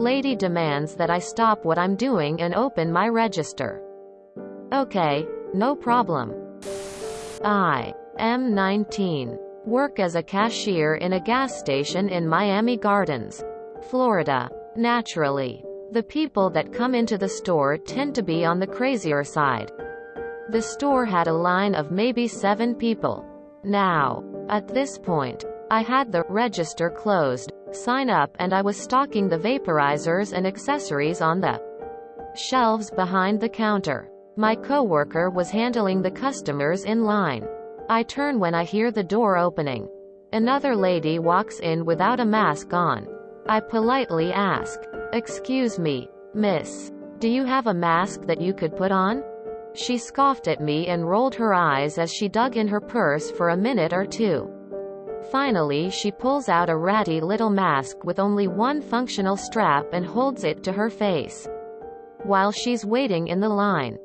Lady demands that I stop what I'm doing and open my register. Okay, no problem. I am 19. Work as a cashier in a gas station in Miami Gardens, Florida. Naturally, the people that come into the store tend to be on the crazier side. The store had a line of maybe 7 people. Now, at this point, I had the register closed, sign up, and I was stocking the vaporizers and accessories on the shelves behind the counter. My coworker was handling the customers in line. I turn when I hear the door opening. Another lady walks in without a mask on. I politely ask, "Excuse me, miss, do you have a mask that you could put on?" She scoffed at me and rolled her eyes as she dug in her purse for a minute or two. Finally, she pulls out a ratty little mask with only one functional strap and holds it to her face while she's waiting in the line.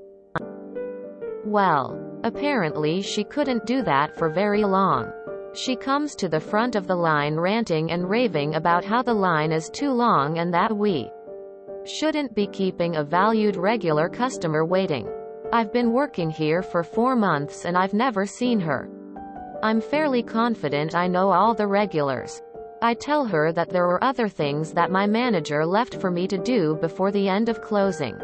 Well, apparently she couldn't do that for very long. She comes to the front of the line ranting and raving about how the line is too long and that we shouldn't be keeping a valued regular customer waiting. I've been working here for 4 months and I've never seen her. I'm fairly confident I know all the regulars. I tell her that there were other things that my manager left for me to do before the end of closing,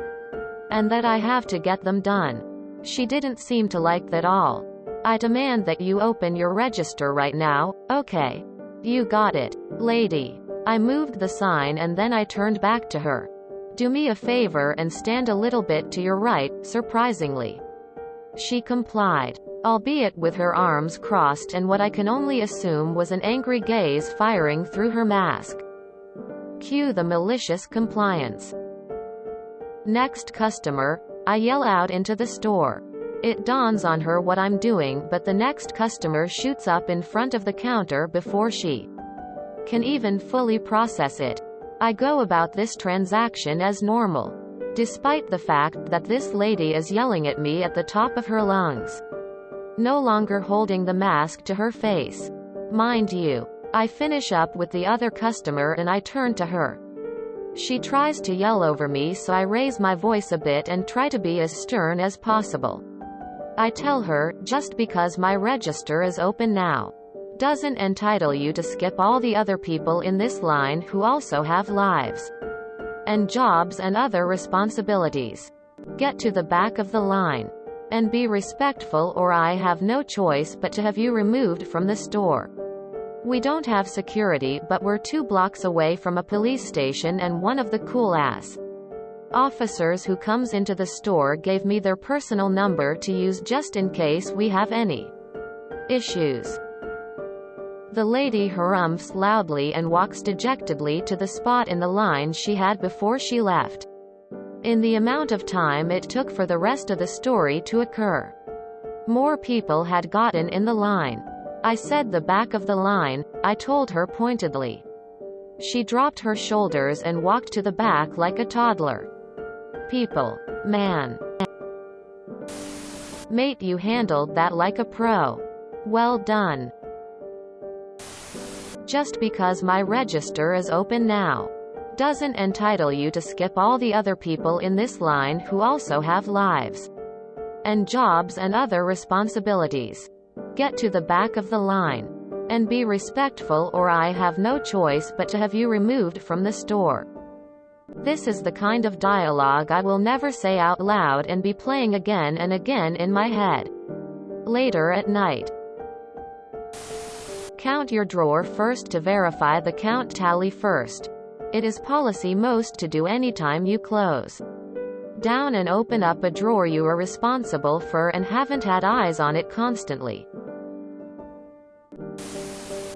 and that I have to get them done. She didn't seem to like that all. I demand that you open your register right now. Okay. You got it, lady. I moved the sign and then I turned back to her. Do me a favor and stand a little bit to your right, surprisingly. She complied, albeit with her arms crossed and what I can only assume was an angry gaze firing through her mask. Cue the malicious compliance. Next customer, I yell out into the store. It dawns on her what I'm doing, but the next customer shoots up in front of the counter before she can even fully process it. I go about this transaction as normal, despite the fact that this lady is yelling at me at the top of her lungs, no longer holding the mask to her face. Mind you, I finish up with the other customer and I turn to her. She tries to yell over me, so I raise my voice a bit and try to be as stern as possible. I tell her, just because my register is open now doesn't entitle you to skip all the other people in this line who also have lives and jobs and other responsibilities. Get to the back of the line and be respectful, or I have no choice but to have you removed from the store. We don't have security, but we're 2 blocks away from a police station and one of the cool-ass officers who comes into the store gave me their personal number to use just in case we have any issues. The lady harumphs loudly and walks dejectedly to the spot in the line she had before she left. In the amount of time it took for the rest of the story to occur, more people had gotten in the line. I said the back of the line, I told her pointedly. She dropped her shoulders and walked to the back like a toddler. People. Man. Mate, you handled that like a pro. Well done. Just because my register is open now doesn't entitle you to skip all the other people in this line who also have lives and jobs and other responsibilities. Get to the back of the line and be respectful, or I have no choice but to have you removed from the store. This is the kind of dialogue I will never say out loud and be playing again and again in my head later at night. Count your drawer first to verify the count tally first. It is policy most to do anytime you close down and open up a drawer you are responsible for and haven't had eyes on it constantly.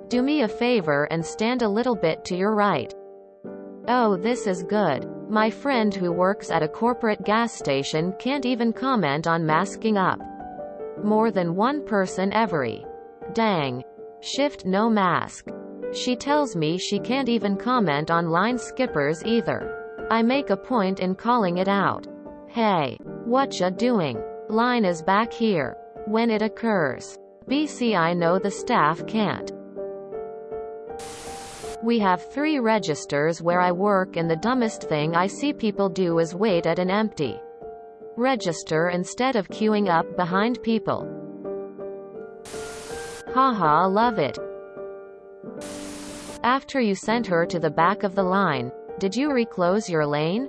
Do me a favor and stand a little bit to your right. Oh, this is good. My friend who works at a corporate gas station can't even comment on masking up. More than one person every dang shift no mask. She tells me she can't even comment on line skippers either. I make a point in calling it out. Hey, whatcha doing? Line is back here. When it occurs. BC, I know the staff can't We have 3 registers where I work, and the dumbest thing I see people do is wait at an empty register instead of queuing up behind people. Haha, love it. After you sent her to the back of the line, did you reclose your lane?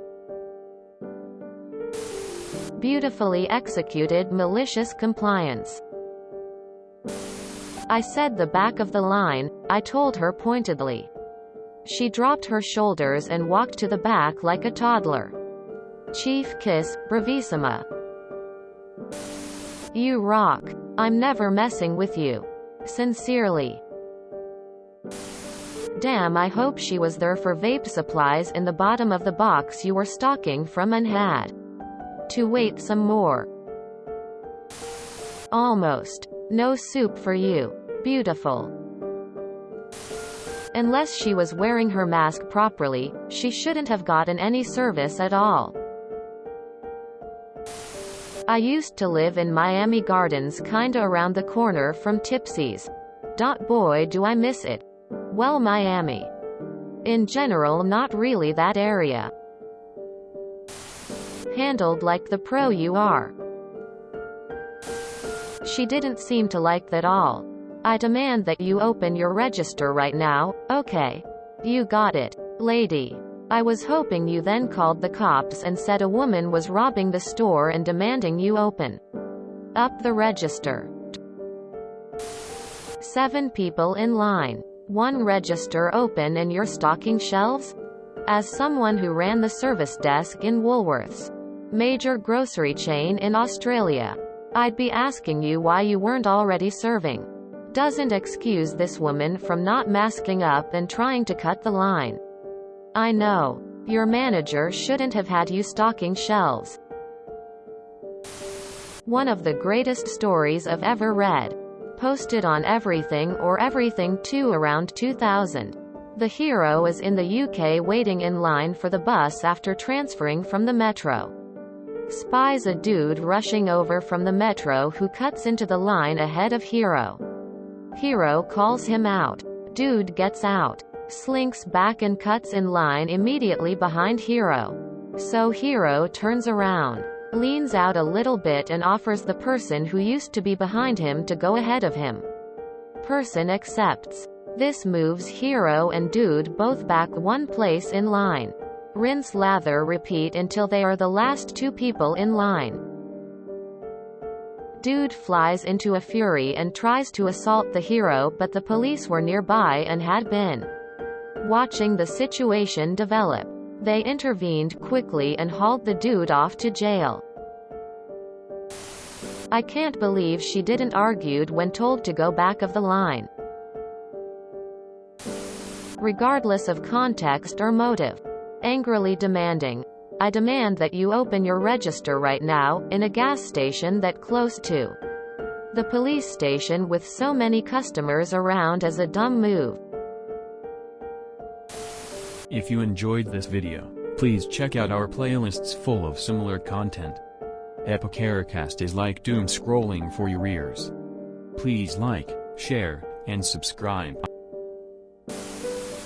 Beautifully executed malicious compliance. I said the back of the line, I told her pointedly. She dropped her shoulders and walked to the back like a toddler. Chief kiss, bravissima. You rock. I'm never messing with you. Sincerely. Damn, I hope she was there for vape supplies in the bottom of the box you were stalking from and had to wait some more. Almost. No soup for you. Beautiful. Unless she was wearing her mask properly, she shouldn't have gotten any service at all. I used to live in Miami Gardens, kinda around the corner from Tipsy's. Boy, do I miss it. Well, Miami. In general, not really that area. Handled like the pro you are. She didn't seem to like that all. I demand that you open your register right now. Okay. You got it, lady. I was hoping you then called the cops and said a woman was robbing the store and demanding you open up the register. 7 people in line. 1 register open and you're stocking shelves? As someone who ran the service desk in Woolworths, major grocery chain in Australia, I'd be asking you why you weren't already serving. Doesn't excuse this woman from not masking up and trying to cut the line. I know. Your manager shouldn't have had you stocking shelves. One of the greatest stories I've ever read. Posted on Everything or Everything 2 around 2000. The hero is in the UK waiting in line for the bus after transferring from the metro. Spies a dude rushing over from the metro who cuts into the line ahead of hero. Hero calls him out. Dude gets out, slinks back and cuts in line immediately behind hero. So hero turns around, leans out a little bit and offers the person who used to be behind him to go ahead of him. Person accepts. This moves hero and dude both back 1 place in line. Rinse, lather, repeat until they are the last 2 people in line. Dude flies into a fury and tries to assault the hero, but the police were nearby and had been watching the situation develop. They intervened quickly and hauled the dude off to jail. I can't believe she didn't argue when told to go back of the line. Regardless of context or motive. Angrily demanding. I demand that you open your register right now, in a gas station that close to the police station with so many customers around is a dumb move. If you enjoyed this video, please check out our playlists full of similar content. Epicaricast is like doom scrolling for your ears. Please like, share, and subscribe.